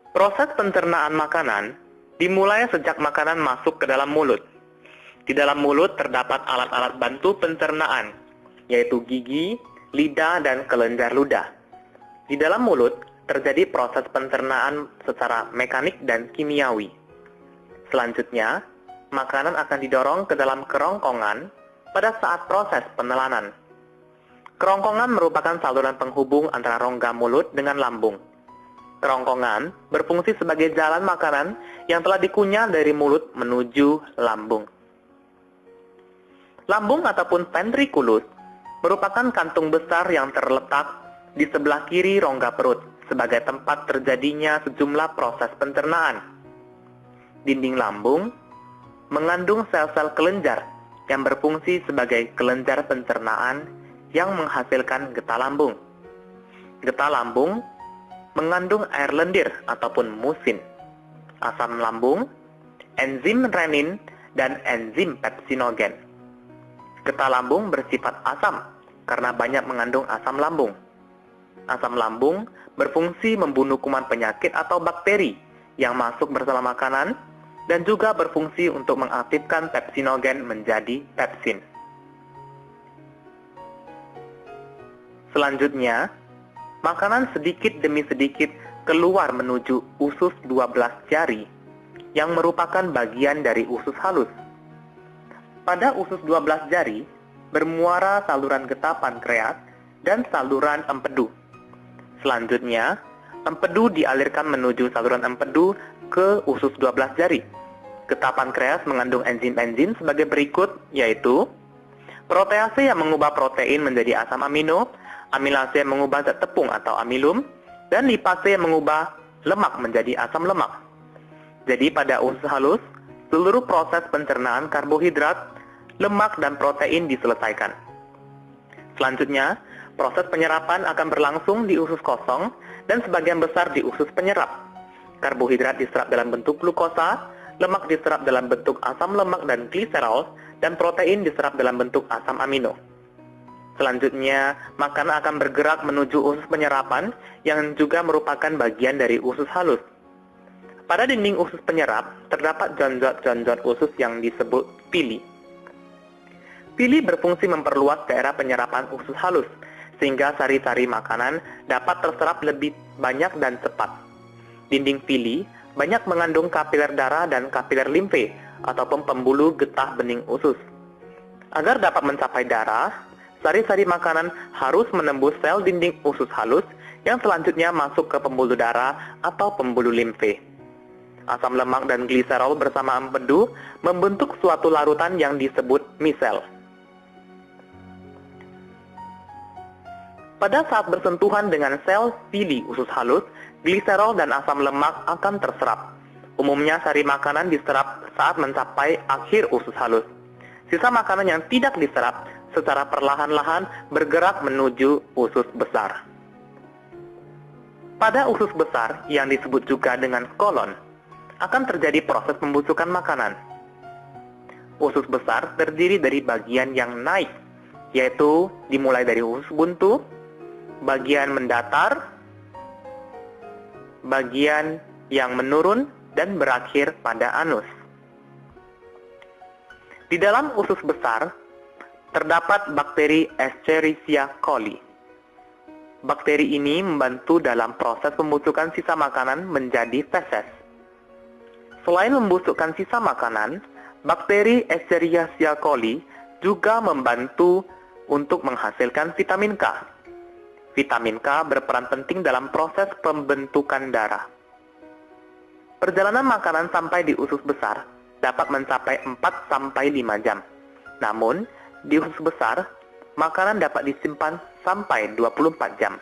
Proses pencernaan makanan dimulai sejak makanan masuk ke dalam mulut. Di dalam mulut terdapat alat-alat bantu pencernaan, yaitu gigi, lidah, dan kelenjar ludah. Di dalam mulut terjadi proses pencernaan secara mekanik dan kimiawi. Selanjutnya, makanan akan didorong ke dalam kerongkongan pada saat proses penelanan. Kerongkongan merupakan saluran penghubung antara rongga mulut dengan lambung. Kerongkongan berfungsi sebagai jalan makanan yang telah dikunyah dari mulut menuju lambung. Lambung ataupun ventriculus merupakan kantung besar yang terletak di sebelah kiri rongga perut sebagai tempat terjadinya sejumlah proses pencernaan. Dinding lambung mengandung sel-sel kelenjar yang berfungsi sebagai kelenjar pencernaan yang menghasilkan getah lambung. Getah lambung mengandung air lendir ataupun musin, asam lambung, enzim renin, dan enzim pepsinogen. Getah lambung bersifat asam karena banyak mengandung asam lambung. Asam lambung berfungsi membunuh kuman penyakit atau bakteri yang masuk bersama makanan dan juga berfungsi untuk mengaktifkan pepsinogen menjadi pepsin. Selanjutnya, makanan sedikit demi sedikit keluar menuju usus 12 jari yang merupakan bagian dari usus halus. Pada usus 12 jari bermuara saluran getah pankreas dan saluran empedu. Selanjutnya, empedu dialirkan menuju saluran empedu ke usus 12 jari. Getah pankreas mengandung enzim-enzim sebagai berikut, yaitu protease yang mengubah protein menjadi asam amino, amilase yang mengubah zat tepung atau amilum, dan lipase yang mengubah lemak menjadi asam lemak. Jadi pada usus halus, seluruh proses pencernaan karbohidrat, lemak, dan protein diselesaikan. Selanjutnya, proses penyerapan akan berlangsung di usus kosong dan sebagian besar di usus penyerap. Karbohidrat diserap dalam bentuk glukosa, lemak diserap dalam bentuk asam lemak dan gliserol, dan protein diserap dalam bentuk asam amino. Selanjutnya, makanan akan bergerak menuju usus penyerapan yang juga merupakan bagian dari usus halus. Pada dinding usus penyerap, terdapat jonjot-jonjot usus yang disebut pili. Pili berfungsi memperluas daerah penyerapan usus halus, sehingga sari-sari makanan dapat terserap lebih banyak dan cepat. Dinding pili banyak mengandung kapiler darah dan kapiler limfe, ataupun pembuluh getah bening usus. Agar dapat mencapai darah, sari-sari makanan harus menembus sel dinding usus halus yang selanjutnya masuk ke pembuluh darah atau pembuluh limfe. Asam lemak dan gliserol bersama empedu membentuk suatu larutan yang disebut misel. Pada saat bersentuhan dengan sel pili usus halus, gliserol dan asam lemak akan terserap. Umumnya sari makanan diserap saat mencapai akhir usus halus. Sisa makanan yang tidak diserap secara perlahan-lahan bergerak menuju usus besar. Pada usus besar yang disebut juga dengan kolon, akan terjadi proses pembusukan makanan. Usus besar terdiri dari bagian yang naik, yaitu dimulai dari usus buntu, bagian mendatar, bagian yang menurun, dan berakhir pada anus. Di dalam usus besar, terdapat bakteri Escherichia coli. Bakteri ini membantu dalam proses pembusukan sisa makanan menjadi feses. Selain membusukkan sisa makanan, bakteri Escherichia coli juga membantu untuk menghasilkan vitamin K. Vitamin K berperan penting dalam proses pembentukan darah. Perjalanan makanan sampai di usus besar dapat mencapai 4-5 jam. Namun, di usus besar, makanan dapat disimpan sampai 24 jam.